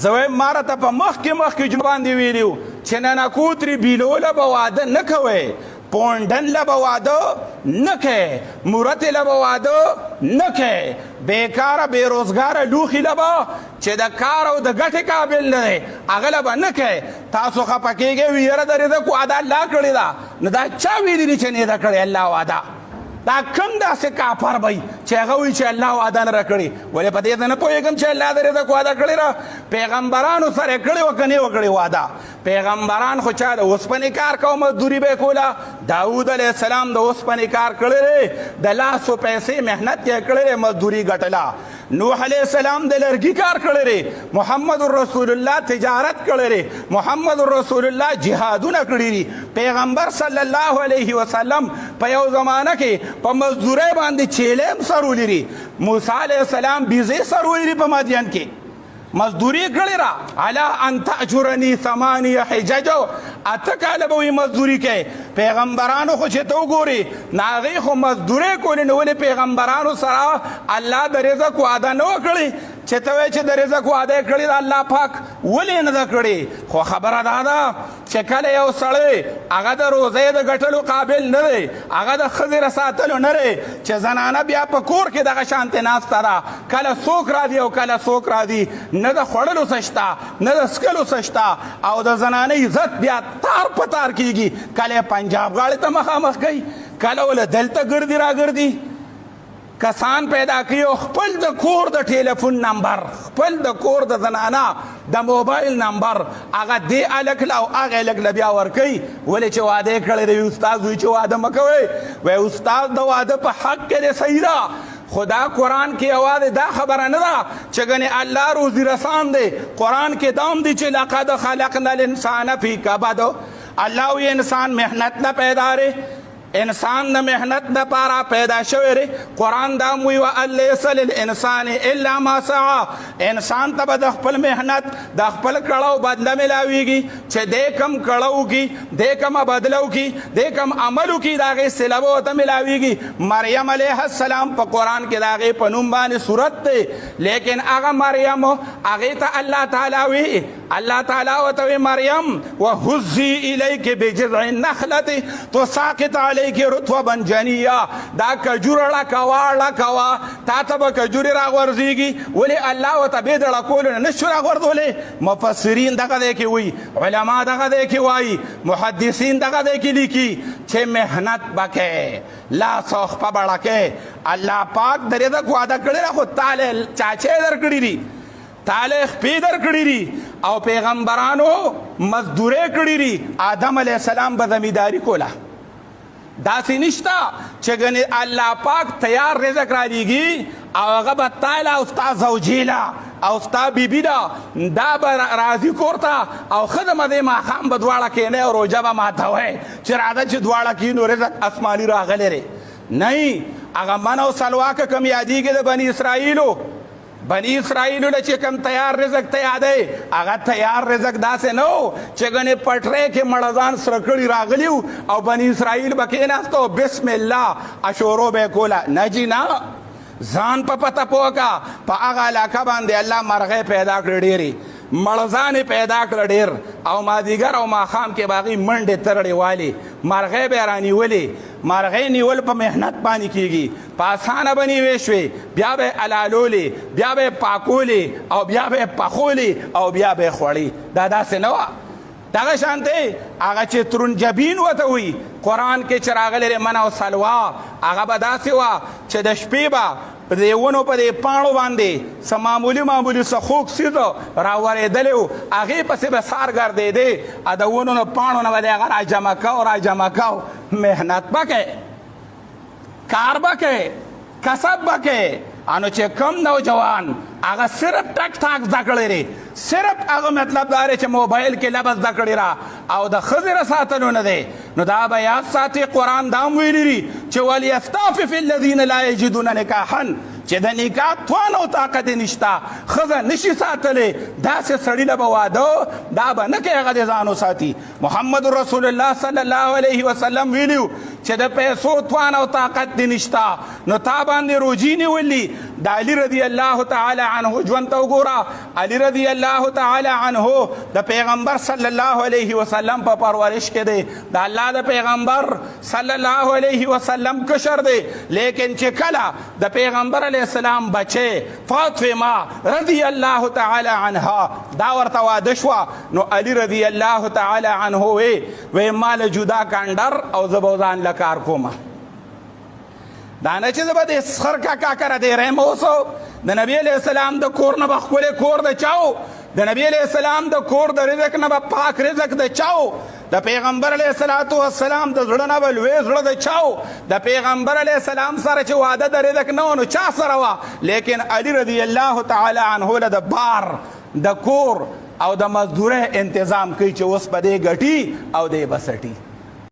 زه وایم ما راته په مخکې باندې ویلي وو چې ننکوتري بیلوله به واده نه کوئ، پونډن له به واده نه کوئ، مورتې له به واده نه کوئ، بېکاره بېروزګاره لوښي له به چې د کار او د ګټې قابل نه دی هغه له به نه کوئ. تاسو خفه کېږئ وي یاره د رزق واده الله کړې ده. نو دا چا ویلي دي چې نه ده کړې الله واده؟ دا کم داسې کافر وی چې هغه وایي چې الله واده نه راکړې. ولې په دې ته نه پوهېږم چې الله د رزق واده کړې ده؟ پیغمبرانو سره یې کړې وه که نه یې وکړې واده؟ پیغمبران خو چا د اوسپنې کار کوه مزدوري به یې کوله. داود علیه السلام د اوسپنې کار کړی دی، د لاسو پیسې محنت یې کړی دی، مزدوري ګټله. نوح علیه السلام د لرګي کار کړی دی، محمد رسول الله تجارت کړی دی، محمد رسول الله جهادونه کړي دي. پیغمبر صلی الله علیه وسلم په یو زمانه کې په مزدورۍ باندې چیلې هم سرولي دي. موسی علیه السلام بیزې سرولي دي په مدین کې، مزدوري کړې را. علا ان تأجرني 8 حجج، 8 کاله به وي مزدوري کوي. پیغمبرانو خو چې ته وګورې نو هغې خو مزدورۍ کولې، نو ولې پیغمبرانو سره الله د رزق وعده نه وکړې چې ته وایې چې د رزق وعده یې کړې ده الله پاک؟ ولې نه ده کړې؟ خو خبره دا ده چې کله یو سړی هغه د روزۍ د ګټلو قابل نه دی، هغه د ښځې د ساتلو نه دی، چې زنانه بیا په کور کې دغه شانتې ناسته ده، کله څوک راځي او کله څوک راځي، نه د خوړلو څه شته نه د څښلو څه شته، او د زنانه عزت بیا تار په تار کېږي. کله یې پنجاب غاړې ته مخامخ کوي، کله وله دلته ګرځي راګرځي. کسان پیدا کوي او خپل د کور د ټیلیفون نمبر، خپل د کور د زنانه د موبایل نمبر هغه دې هلک له او هغه هلک له بیا ورکوي. ولې چې واده یې کړی دی. استاد وایي چې واده مه کوئ. وایي استاد د واده په حق کې دی، صحیح ده، خو دا قرآن کې یوازې دا خبره نه ده چې ګنې الله روزي رسان دی. قرآن کې دا هم دی چې لقد خلقنا الانسان فی کبد. الله وی انسان محنت نه پیدا دی، انسان د محنت دپاره پیدا شوی دی. قرآن دا هم وایي وان لیس للانسان الا ما سعی. انسان ته به د خپل محنت د خپل کړاو بدله میلاویږي، چې دی کم کړه وکړي، دی کمه بدله وکړي، دی کم عمل وکړي، د هغې صله به ورته میلاویږي. مریم علیه السلام په قرآن کې د هغې په نوم باندې صورت دی، لیکن هغه مریم هغې ته الله تعالی وی، الله تعالی ورته وی مریم وهزي الیک بجذع النخلة تساقط علیک رطبا جنیا. دا کجوره ړکوه ړکوه تا ته به کجورې راغورځېږي. ولې الله ورته بې د ړکولو نه نشو راغورځولی؟ مفسرین دغه دی کې وایي، علما دغه دی کې وایي، محدثین دغه دی کې لیکي چې محنت به کوې، لاس او خپه به ړکې. الله پاک د رزق واده کړی ده، خو تاله چاچې درکړي دي، تاله خپې درکړي دي، او پیغمبرانو مزدورۍ کړي دي. آدم علیه السلام به زمینداري کوله. داسې نشته چې ګنې الله پاک تیار رزق را لیږي او هغه به تا له او ستا زوجې له او ستا بیبي ده دا به راځي کور ته او ښه د مدې ماښام به دواړه کښېنئ او روژه به ماتوئ چې راځه چې دواړه کښېنو رزق اسماني راغلی دی. نه، هغه من او سلواکه کوم یادېږي د بني اسرائیلو، بني اسرائیلو له چې کوم تیار رزق ته یادی، هغه تیار رزق داسې نه و چې ګنې پټرۍ کې مړزان سره کړي راغلي وو او بني اسرائیل به کېناسته او بسم الله اشورو به یې کوله. نه جي نه، ځان په پته پوه که په هغه علاقه باندې الله مرغۍ پیدا کړې ډېرې، مړزانې پیدا کړه ډېر، او مازدیګر او ماښام کې به هغې منډې ترړې والې، مرغۍ به یې رانیولې. مرغۍ نیول په محنت باندې کېږي، په اسانه به نیوې شوې، بیا به یې حلالولې، بیا به یې پاکولې او بیا به یې پخولې او بیا به یې خوړې. دا داسې نه وه. دغه شانتې هغه چې ترنجبین ورته وایي قرآن کې چې راغلی دی من او سلوا، هغه به داسې وه چې د شپې به په دې ونو په دې پاڼو باندې څه معمولي څه خوږ څیز راورېدلی و، هغې پسې به سار ګرځېدې، د ونو نه پاڼو نه به دې هغه راجمع کو راجمع کو. محنت به کوې، کار به کوې، کسب به کوې. انو چې کم نوجوان هغه صرف ټک ټاک زده کړی دی، صرف هغه مطلب دا دی چې موبایل کې لفظ زده کړی را او د ښځې را ساتلو نه دی، نو دا به یاد ساتي. قرآن دا هم ویلي دي چې ولیستعفف الذین لا یجدون نکاحا، چې د نکاح توان او طاقت یې نشته، ښځه نشي ساتلی، داسې سړي له به واده دا به نه کوي، هغه دې ځان وساتي. محمد رسول الله صلی الله علیه وسلم ویلي چې چې د پیسو توان او طاقت دې نشتا نو تا باندې روجي نیولي د علي رضی الله تعالی عنه ژوند ته وګوره. علي رضی الله تعالی عنه د پیغمبر صلی الله علیه وسلم په پرورش کې دی، د الله د پیغمبر صلی الله علیه وسلم کشر دی، لیکن چې کله د پیغمبر علیه السلام بچه فاطمه رضی الله تعالی عنها دا ورته واده شوه، نو علي رضی الله تعالی عنه وی مال جدا کاندر او زه به ځان له کار کومه. دا نه چې زه به د خر کاکا کره دیری مه اوسو. د نبي علیه السلام د کور نه به ښکلی کور د چاو، د نبي علیه السلام د کور د رزق نه به پاک رزق د چاو، د پیغمبر علیه السلام د زړه نه به لوی زړه د چاو، د پیغمبر علیه السلام سره چې واده د رزق نه و نو چا سره وه. لیکن علي رضی الله تعالی عنه له د بار د کور او د مزدورۍ انتظام کوي چې اوس به دې ګټي او دې به سټي.